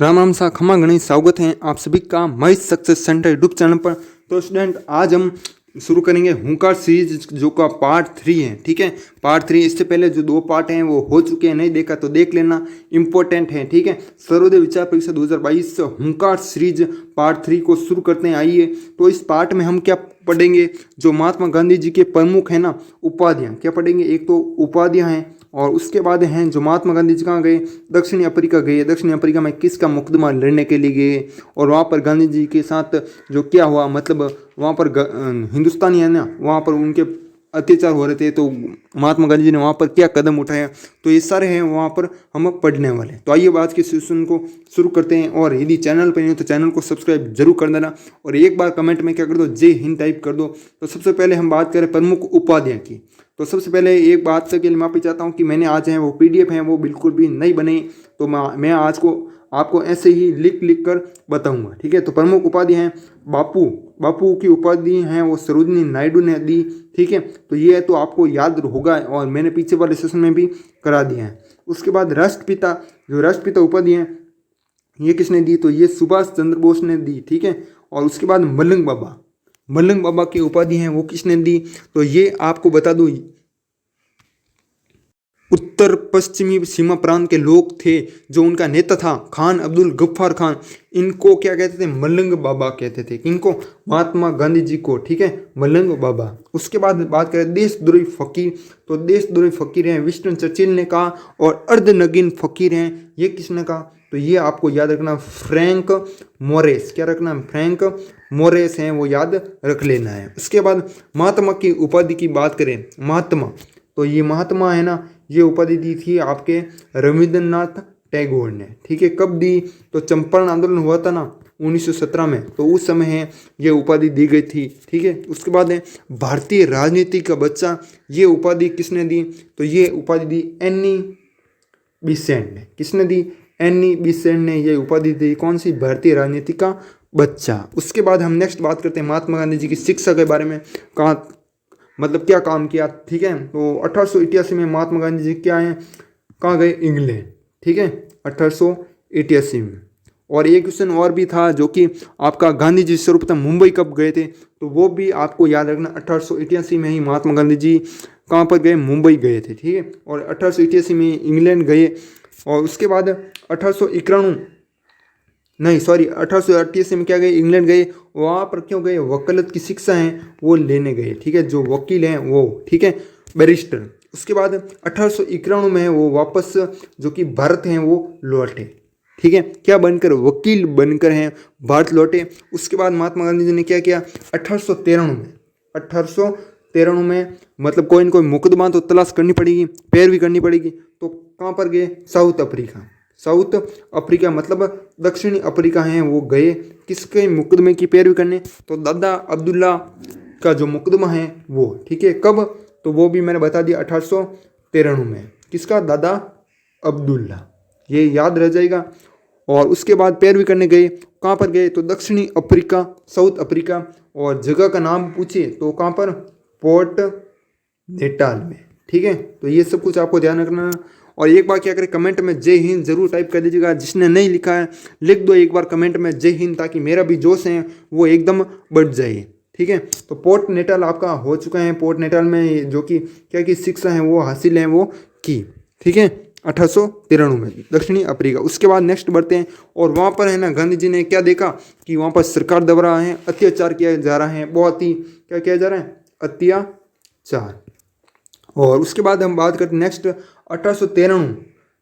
राम राम सा खमा गणेश, स्वागत है आप सभी का my success centre YouTube channel पर। तो स्टूडेंट, आज हम शुरू करेंगे हुंकार सीरीज जो का पार्ट 3 है। ठीक है, पार्ट 3। इससे पहले जो 2 पार्ट हैं वो हो चुके हैं, नहीं देखा तो देख लेना, इंपॉर्टेंट है। ठीक है, सर्वोदय विचार परीक्षा 2022 हुंकार सीरीज पार्ट 3 को शुरू करते हैं। आइए, तो इस पार्ट में हम क्या पढ़ेंगे, जो महात्मा गांधी जी के प्रमुख है ना उपाधियाँ, क्या पढ़ेंगे। एक तो उपाधियाँ हैं और उसके बाद हैं जो महात्मा गांधी जी कहाँ गए, दक्षिणी अफ्रीका गए। दक्षिणी अफ्रीका में किसका मुकदमा लड़ने के लिए गए और वहाँ पर गांधी जी के साथ जो क्या हुआ, मतलब वहाँ पर हिंदुस्तानी है ना, वहाँ पर उनके अत्याचार हो रहे थे, तो महात्मा गांधी जी ने वहाँ पर क्या कदम उठाया, तो ये सारे हैं वहाँ पर हम पढ़ने वाले। तो आइए आज के सेशन को शुरू करते हैं। और यदि चैनल पर नहीं हो तो चैनल को सब्सक्राइब जरूर कर देना और एक बार कमेंट में क्या कर दो, जय हिंद टाइप कर दो। तो सबसे पहले हम बात करें प्रमुख उपाधियाँ की। तो सबसे पहले एक बात के लिए माफ़ी चाहता हूँ कि मैंने आज है वो PDF हैं वो बिल्कुल भी नहीं बने, तो मैं आज को आपको ऐसे ही लिख कर बताऊंगा। ठीक है, तो प्रमुख उपाधि हैं बापू की उपाधि हैं वो सरोजिनी नायडू ने दी। ठीक है, तो ये तो आपको याद होगा और मैंने पीछे वाले सेशन में भी करा दिया है। उसके बाद राष्ट्रपिता, जो राष्ट्रपिता उपाधि हैं ये किसने दी, तो ये सुभाष चंद्र बोस ने दी। ठीक है, और उसके बाद मलंग बाबा की उपाधि हैं वो किसने दी, तो ये आपको बता दूं, उत्तर पश्चिमी सीमा प्रांत के लोग थे, जो उनका नेता था खान अब्दुल गफ्फार खान, इनको क्या कहते थे, मलंग बाबा कहते थे। इनको महात्मा गांधी जी को। ठीक है, मलंग बाबा। उसके बाद बात करें देशद्रोही फकीर, तो देशद्रोही फकीर हैं विंस्टन चर्चिल ने कहा, और अर्धनगीन फकीर हैं ये किसने कहा, तो ये आपको याद रखना, फ्रैंक मोरेस। क्या रखना, फ्रैंक मोरेस हैं वो याद रख लेना है। उसके बाद महात्मा की उपाधि की बात करें, महात्मा, तो ये महात्मा है ना, ये उपाधि दी थी आपके रविंद्रनाथ टैगोर ने। ठीक है, कब दी, तो चंपारण आंदोलन हुआ था ना 1917 में, तो उस समय है ये उपाधि दी गई थी। ठीक है, उसके बाद है भारतीय राजनीति का बच्चा, ये उपाधि किसने दी, तो ये उपाधि दी एनी बिसेंट ने। किसने दी, एनी बिसेंट ने ये उपाधि दी। कौन सी, भारतीय राजनीति का बच्चा। उसके बाद हम नेक्स्ट बात करते हैं महात्मा गांधी जी की शिक्षा के बारे में, कहाँ मतलब क्या काम किया। ठीक है, तो 1888 में महात्मा गांधी जी क्या हैं, कहाँ गए, इंग्लैंड। ठीक है, 1888 में। और एक क्वेश्चन और भी था जो कि आपका, गांधी जी सर्वप्रथम मुंबई कब गए थे, तो वो भी आपको याद रखना, 1888 में ही महात्मा गांधी जी कहाँ पर गए, मुंबई गए थे। ठीक है, और 1888 में इंग्लैंड गए। और उसके बाद 1888 में क्या गए, इंग्लैंड गए। वहाँ पर क्यों गए, वकालत की शिक्षा है वो लेने गए। ठीक है, जो वकील हैं वो, ठीक है, बैरिस्टर। उसके बाद 1891 में वो वापस जो कि भारत हैं वो लौटे। ठीक है, क्या बनकर, वकील बनकर हैं भारत लौटे। उसके बाद महात्मा गांधी जी ने क्या किया, 1893 में मतलब कोई न कोई मुकदमा तो तलाश करनी पड़ेगी, पैरवी करनी पड़ेगी, तो कहाँ पर गए, साउथ अफ्रीका मतलब दक्षिणी अफ्रीका हैं वो गए, किसके मुकदमे की पैरवी करने, तो दादा अब्दुल्ला का जो मुकदमा है वो। ठीक है, कब, तो वो भी मैंने बता दिया 1893 में, किसका, दादा अब्दुल्ला, ये याद रह जाएगा। और उसके बाद पैरवी करने गए, कहाँ पर गए, तो दक्षिणी अफ्रीका, साउथ अफ्रीका। और जगह का नाम पूछे तो कहाँ पर, पोर्ट नेटाल में। ठीक है, तो ये सब कुछ आपको ध्यान रखना। और एक बार क्या करें, कमेंट में जय हिंद जरूर टाइप कर दीजिएगा। जिसने नहीं लिखा है लिख दो एक बार कमेंट में जय हिंद, ताकि मेरा भी जोश है वो एकदम बढ़ जाए। ठीक है, तो पोर्ट नेटाल आपका हो चुका है। पोर्ट नेटाल में जो कि क्या की शिक्षा है वो हासिल है वो की। ठीक है, 1893 में दक्षिणी अफ्रीका। उसके बाद नेक्स्ट बढ़ते हैं, और वहाँ पर है ना गांधी जी ने क्या देखा कि वहाँ पर सरकार द्वारा है अत्याचार किया जा रहा है, बहुत ही क्या किया जा रहा है, अत्याचार। और उसके बाद हम बात करते हैं नेक्स्ट, 1893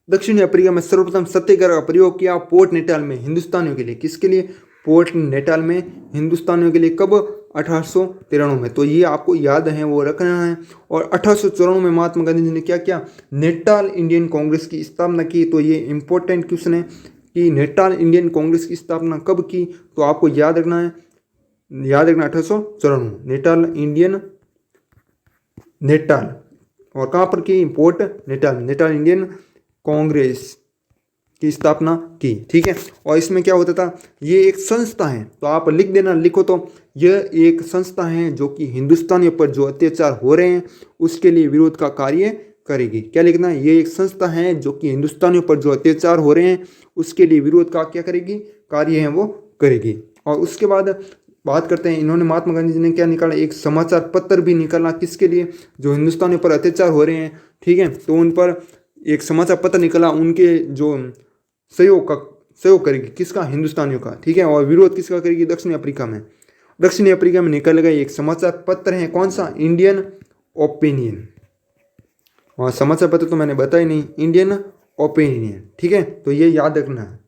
दक्षिणी अफ्रीका में सर्वप्रथम सत्याग्रह का प्रयोग किया पोर्ट नेटाल में हिंदुस्तानियों के लिए। किसके लिए, पोर्ट नेटाल में हिंदुस्तानियों के लिए। कब, 1893 में। तो ये आपको याद है वो रखना है। और 1894 में महात्मा गांधी जी ने क्या किया, नेटाल इंडियन कांग्रेस की स्थापना की। तो ये इंपॉर्टेंट क्वेश्चन है कि नेटाल इंडियन कांग्रेस की स्थापना कब की, तो आपको याद रखना 1894 नेटाल और कहाँ पर की, पोर्ट नेटाल इंडियन कांग्रेस की स्थापना की। ठीक है, और इसमें क्या होता था, ये एक संस्था है, तो आप लिख देना, लिखो तो, यह एक संस्था है जो कि हिंदुस्तानियों पर जो अत्याचार हो रहे हैं उसके लिए विरोध का कार्य करेगी। क्या लिखना है, ये एक संस्था है जो कि हिंदुस्तानियों पर जो अत्याचार हो रहे हैं उसके लिए विरोध का क्या करेगी, कार्य है वो करेगी। और उसके बाद बात करते हैं, इन्होंने महात्मा गांधी जी ने क्या निकाला, एक समाचार पत्र भी निकाला, किसके लिए, जो हिंदुस्तानियों पर अत्याचार हो रहे हैं, ठीक है, तो उन पर एक समाचार पत्र निकला, उनके जो सहयोग करेगी, किसका, हिंदुस्तानियों का, ठीक है, और विरोध किसका करेगी, दक्षिण अफ्रीका में। दक्षिण अफ्रीका में निकल गया एक समाचार पत्र है, कौन सा, इंडियन ओपिनियन। और समाचार पत्र तो मैंने बताया नहीं, इंडियन ओपिनियन, ठीक है, तो ये याद रखना है।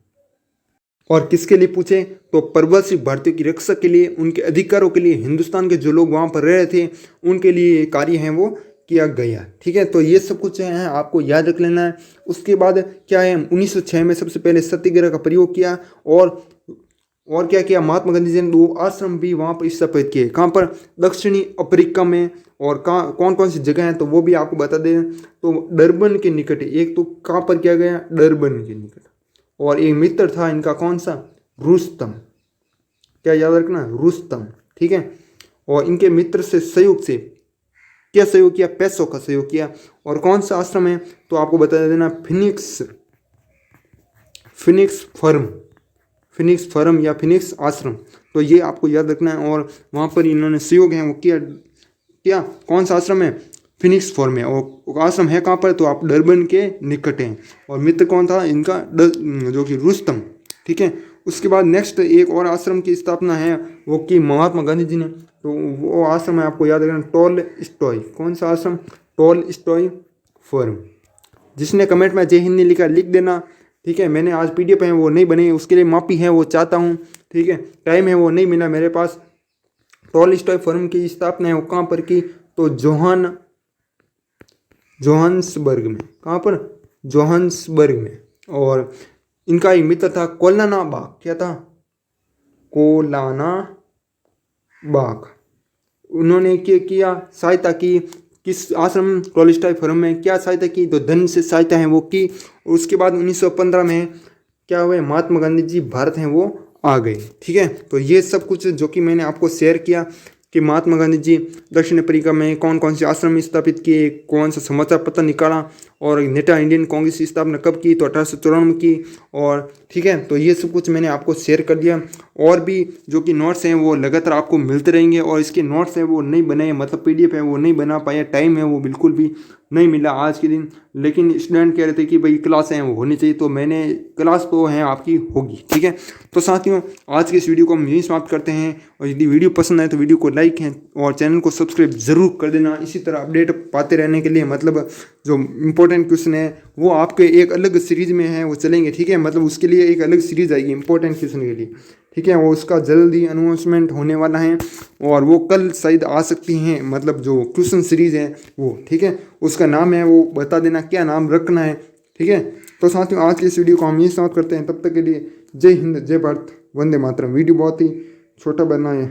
और किसके लिए पूछे, तो प्रवासी भारतीयों की रक्षा के लिए, उनके अधिकारों के लिए, हिंदुस्तान के जो लोग वहाँ पर रह रहे थे उनके लिए ये कार्य है वो किया गया, ठीक है, तो ये सब कुछ है आपको याद रख लेना है। उसके बाद क्या है, 1906 में सबसे पहले सत्याग्रह का प्रयोग किया, और क्या किया, महात्मा गांधी जी ने 2 आश्रम भी वहाँ पर स्थापित किए, कहाँ पर, दक्षिणी अफ्रीका में। और कहाँ, कौन कौन सी जगह हैं तो वो भी आपको बता दें, तो डरबन के निकट, एक तो कहाँ पर किया गया, डरबन के निकट। और एक मित्र था इनका, कौन सा, रुस्तम, क्या याद रखना, रुस्तम, ठीक है। और इनके मित्र से सहयोग से क्या सहयोग किया, पैसों का सहयोग किया। और कौन सा आश्रम है तो आपको बता देना, फिनिक्स फर्म या फिनिक्स आश्रम, तो ये आपको याद रखना है। और वहाँ पर इन्होंने सहयोग है वो क्या कौन सा आश्रम है, फिनिक्स फॉर्म है। और आश्रम है कहाँ पर, तो आप डरबन के निकट हैं। और मित्र कौन था इनका, जो कि रुस्तम, ठीक है। उसके बाद नेक्स्ट एक और आश्रम की स्थापना है वो की महात्मा गांधी जी ने, तो वो आश्रम है आपको याद रखना, टॉल स्टॉय, कौन सा आश्रम, टॉल स्टॉय फॉर्म। जिसने कमेंट में जय हिंद नहीं लिखा लिख देना, ठीक है। मैंने आज PDF है वो नहीं बने, उसके लिए माफ़ी है वो चाहता हूँ, ठीक है, टाइम है वो नहीं मिला मेरे पास। टॉल स्टॉय फर्म की स्थापना है वो कहाँ पर की, तो जोहान्सबर्ग में, कहाँ पर, जोहान्सबर्ग में। और इनका एक मित्र था कोलाना बाग, क्या था, कोलाना बाग। उन्होंने क्या किया, सहायता की, किस आश्रम, टॉलस्टॉय फर्म में क्या सहायता की, तो धन से सहायता है वो की। और उसके बाद 1915 में क्या हुए, महात्मा गांधी जी भारत हैं वो आ गए, ठीक है। तो ये सब कुछ जो कि मैंने आपको शेयर किया कि महात्मा गांधी जी दक्षिण अफ्रीका में कौन कौन से आश्रम स्थापित किए, कौन सा समाचार पत्र निकाला, और नेता इंडियन कांग्रेस की स्थापना कब की, तो 1894 में की। और ठीक है, तो ये सब कुछ मैंने आपको शेयर कर दिया। और भी जो कि नोट्स हैं वो लगातार आपको मिलते रहेंगे, और इसके नोट्स हैं वो नहीं बनाए, मतलब PDF है वो नहीं बना पाया, टाइम है वो बिल्कुल भी नहीं मिला आज के दिन। लेकिन स्टूडेंट कह रहे थे कि भाई क्लास हैं वो होनी चाहिए, तो मैंने क्लास तो है आपकी होगी, ठीक है। तो साथियों आज के इस वीडियो को हम यहीं समाप्त करते हैं। और यदि वीडियो पसंद आए तो वीडियो को लाइक है और चैनल को सब्सक्राइब जरूर कर देना, इसी तरह अपडेट पाते रहने के लिए। मतलब जो इंपॉर्टेंट क्वेश्चन है वो आपके एक अलग सीरीज में है वो चलेंगे, ठीक है, मतलब उसके लिए एक अलग सीरीज आएगी इंपॉर्टेंट क्वेश्चन के लिए, ठीक है। वो उसका जल्दी अनाउंसमेंट होने वाला है और वो कल शायद आ सकती हैं, मतलब जो क्वेश्चन सीरीज है वो, ठीक है। उसका नाम है वो बता देना क्या नाम रखना है, ठीक है। तो साथियों आज की इस वीडियो को हम यही समाप्त करते हैं, तब तक के लिए जय हिंद, जय भारत, वंदे मातरम। वीडियो बहुत ही छोटा बनाए